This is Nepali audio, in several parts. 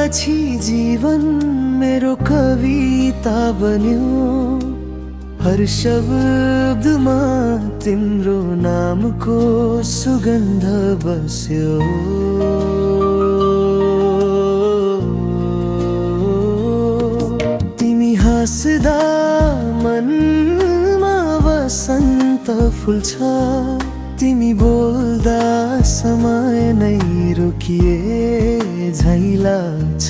पछि जीवन मेरो कविता बन्यो। हर शब्दमा तिम्रो नामको सुगन्ध बस्यो। तिमी हाँस्दा मनमा वसन्त फुल्छ। तिमी बोल्दा समय नै रोकिए झैं लाग्छ।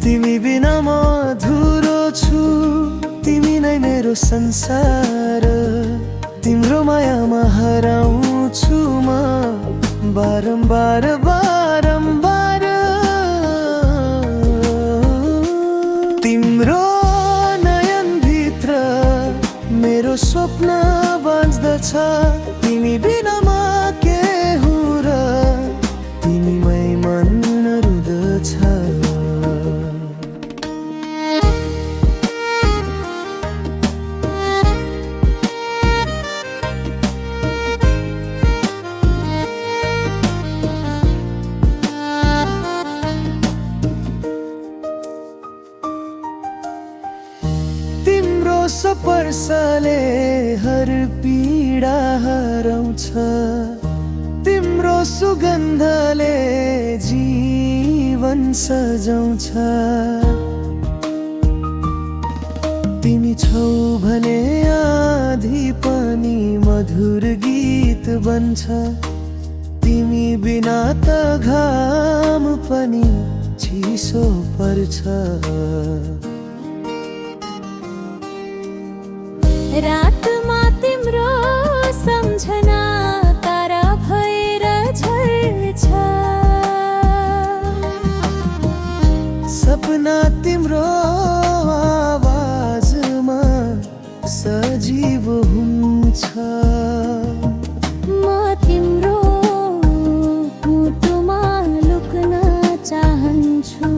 तिमी बिना म अधुरो छु। तिमी नै मेरो संसार। तिम्रो मायामा हराउँछु म बारम्बार बारम्बार। तिम्रो नयनभित्र मेरो स्वप्न बाँच्दछ। तिमी बिना म के हुँ र तिमीमै मन रुँदछ। तिम्रो स्पर्शले हर पीडा हराउँछ। तिम्रो सुगन्धले जीवन सजाउँछ। तिमी छौ भने आधी पनि मधुर गीत बन्छ। तिमी बिना त घाम पनि चिसो पर्छ। रातमा तिम्रो सम्झना तारा भएर झर्छ। सपना तिम्रो आवाजमा सजीव हुन्छ। म तिम्रो मुटुमा लुक्न चाहन्छु।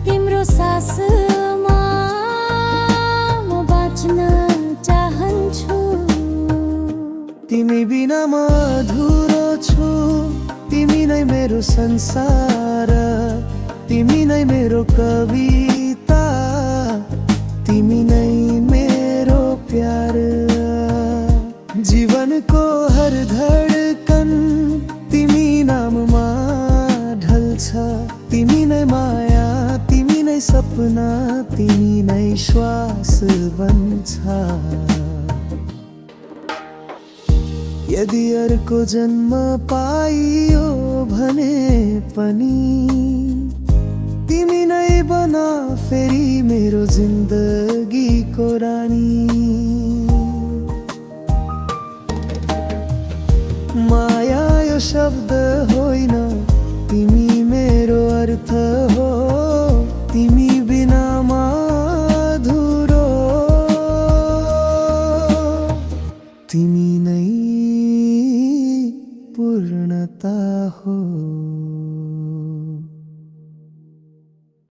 तिम्रो सासमा म बाँच्न चाहन्छु। तिमी बिना म अधुरो छु। तिमी नै मेरो संसार। तिमी नै मेरो कविता। तिमी नै मेरो प्यार। जीवनको हर धडकन तिमी नाममा ढल्छ। तिमी नै माया, तिमी नै सपना, तिमी नै श्वास बन्छ। यदि अर्को जन्म पाइयो भने पनि तिमी नै बना फेरि मेरो जिन्दगी।